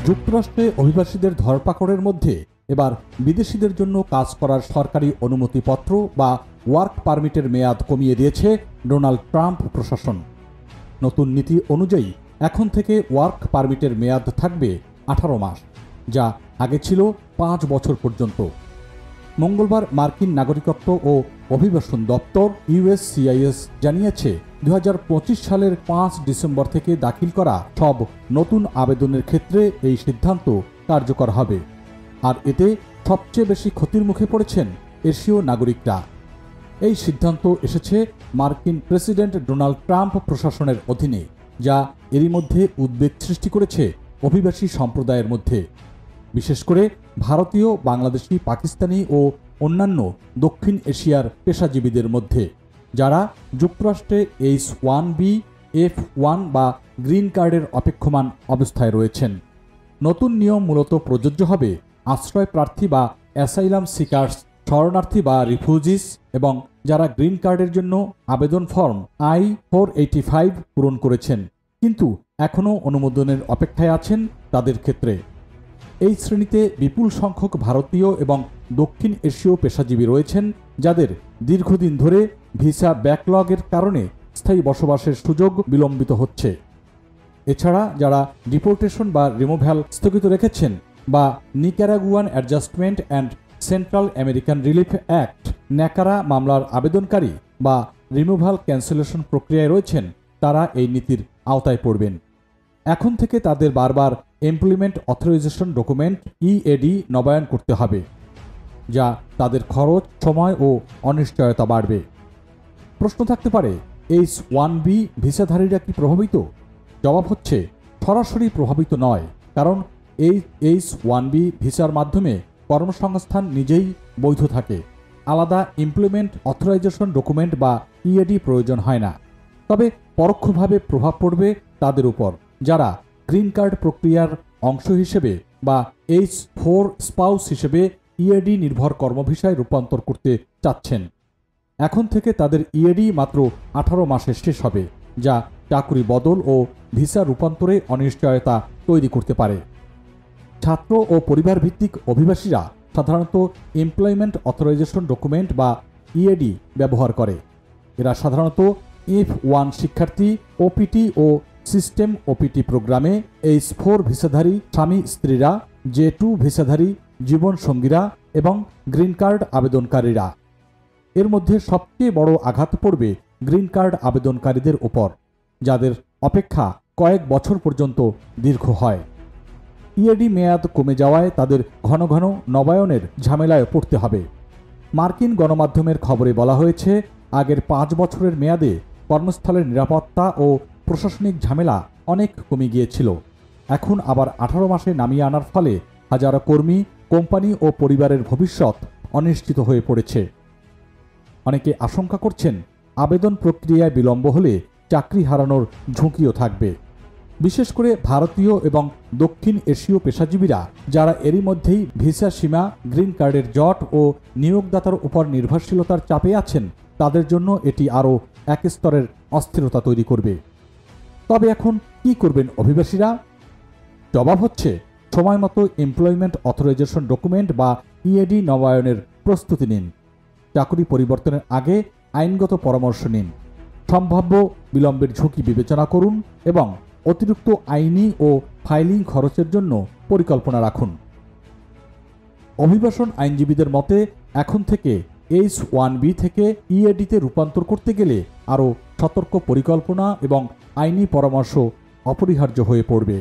যুক্তরাষ্ট্রে অভিবাসীদের ধরপাকড়ের মধ্যে এবার বিদেশিদের জন্য কাজ করার সরকারি অনুমতিপত্র বা ওয়ার্ক পারমিটের মেয়াদ কমিয়ে দিয়েছে ডোনাল্ড ট্রাম্প প্রশাসন। নতুন নীতি অনুযায়ী এখন থেকে ওয়ার্ক পারমিটের মেয়াদ থাকবে 18 মাস, যা আগে ছিল 5 বছর পর্যন্ত। মঙ্গলবার মার্কিন নাগরিকত্ব ও অভিবাসন দপ্তর USCIS জানিয়েছে 2025 সালের 5 ডিসেম্বর থেকে দাখিল করা সব নতুন আবেদনের ক্ষেত্রে এই সিদ্ধান্ত কার্যকর হবে। আর এতে সবচেয়ে বেশি ক্ষতির মুখে পড়েছেন এশীয় নাগরিকরা। এই সিদ্ধান্ত এসেছে মার্কিন প্রেসিডেন্ট ডোনাল্ড ট্রাম্প প্রশাসনের অধীনে, যা এরই মধ্যে উদ্বেগ সৃষ্টি করেছে অভিবাসী সম্প্রদায়ের মধ্যে, বিশেষ করে ভারতীয়, বাংলাদেশি, পাকিস্তানি ও অন্যান্য দক্ষিণ এশিয়ার পেশাজীবীদের মধ্যে, যারা যুক্তরাষ্ট্রে H-1B, F-1 বা গ্রিন কার্ডের অপেক্ষমান অবস্থায় রয়েছেন। নতুন নিয়ম মূলত প্রযোজ্য হবে আশ্রয় প্রার্থী বা অ্যাসাইলাম সিকার্স, শরণার্থী বা রিফিউজিস এবং যারা গ্রিন কার্ডের জন্য আবেদন ফর্ম I-485 পূরণ করেছেন কিন্তু এখনও অনুমোদনের অপেক্ষায় আছেন তাদের ক্ষেত্রে। এই শ্রেণীতে বিপুল সংখ্যক ভারতীয় এবং দক্ষিণ এশীয় পেশাজীবী রয়েছেন, যাদের দীর্ঘদিন ধরে ভিসা ব্যাকলগের কারণে স্থায়ী বসবাসের সুযোগ বিলম্বিত হচ্ছে। এছাড়া যারা ডিপোর্টেশন বা রিমুভাল স্থগিত রেখেছেন বা Nicaraguan adjustment and central American relief act NACARA মামলার আবেদনকারী বা রিমুভাল ক্যান্সেলেশন প্রক্রিয়ায় রয়েছেন, তারা এই নীতির আওতায় পড়বেন। এখন থেকে তাদের বারবার এমপ্লয়মেন্ট অথরাইজেশন ডকুমেন্ট EAD নবায়ন করতে হবে, যা তাদের খরচ, সময় ও অনিশ্চয়তা বাড়বে। প্রশ্ন থাকতে পারে, H-1B ভিসাধারীরা কি প্রভাবিত? জবাব হচ্ছে সরাসরি প্রভাবিত নয়, কারণ এই H-1B ভিসার মাধ্যমে কর্মসংস্থান নিজেই বৈধ থাকে। আলাদা এমপ্লয়মেন্ট অথরাইজেশন ডকুমেন্ট বা EAD প্রয়োজন হয় না। তবে পরোক্ষভাবে প্রভাব পড়বে তাদের উপর যারা গ্রিন কার্ড প্রক্রিয়ার অংশ হিসেবে বা H-4 স্পাউস হিসেবে EAD নির্ভর কর্মভিসায় রূপান্তর করতে চাচ্ছেন। এখন থেকে তাদের EAD মাত্র 18 মাসে শেষ হবে, যা চাকরি বদল ও ভিসা রূপান্তরে অনিশ্চয়তা তৈরি করতে পারে। ছাত্র ও পরিবার ভিত্তিক অভিবাসীরা সাধারণত এমপ্লয়মেন্ট অথরাইজেশন ডকুমেন্ট বা EAD ব্যবহার করে। এরা সাধারণত F-1 শিক্ষার্থী, OPT ও সিস্টেম OPT প্রোগ্রামে, H-4 ভিসাধারী স্বামী স্ত্রীরা, J-2 ভিসাধারী জীবনসঙ্গীরা এবং গ্রিন কার্ড আবেদনকারীরা। এর মধ্যে সবচেয়ে বড় আঘাত পড়বে গ্রিন কার্ড আবেদনকারীদের উপর, যাদের অপেক্ষা কয়েক বছর পর্যন্ত দীর্ঘ হয়। EAD মেয়াদ কমে যাওয়ায় তাদের ঘন ঘন নবায়নের ঝামেলায় পড়তে হবে। মার্কিন গণমাধ্যমের খবরে বলা হয়েছে, আগের 5 বছরের মেয়াদে কর্মস্থলের নিরাপত্তা ও প্রশাসনিক ঝামেলা অনেক কমে গিয়েছিল। এখন আবার 18 মাসে নামিয়ে আনার ফলে হাজারো কর্মী, কোম্পানি ও পরিবারের ভবিষ্যৎ অনিশ্চিত হয়ে পড়েছে। অনেকে আশঙ্কা করছেন, আবেদন প্রক্রিয়ায় বিলম্ব হলে চাকরি হারানোর ঝুঁকিও থাকবে। বিশেষ করে ভারতীয় এবং দক্ষিণ এশীয় পেশাজীবীরা, যারা এরই মধ্যেই ভিসা সীমা, গ্রিন কার্ডের জট ও নিয়োগদাতার উপর নির্ভরশীলতার চাপে আছেন, তাদের জন্য এটি আরও এক স্তরের অস্থিরতা তৈরি করবে। তবে এখন কি করবেন অভিবাসীরা? জবাব হচ্ছে সময়মতো এমপ্লয়মেন্ট অথরাইজেশন ডকুমেন্ট বা EAD নবায়নের প্রস্তুতি নিন। চাকরি পরিবর্তনের আগে আইনগত পরামর্শ নিন। সম্ভাব্য বিলম্বের ঝুঁকি বিবেচনা করুন এবং অতিরিক্ত আইনি ও ফাইলিং খরচের জন্য পরিকল্পনা রাখুন। অভিবাসন আইনজীবীদের মতে, এখন থেকে H-1B থেকে EAD-তে রূপান্তর করতে গেলে আরও সতর্ক পরিকল্পনা এবং আইনি পরামর্শ অপরিহার্য হয়ে পড়বে।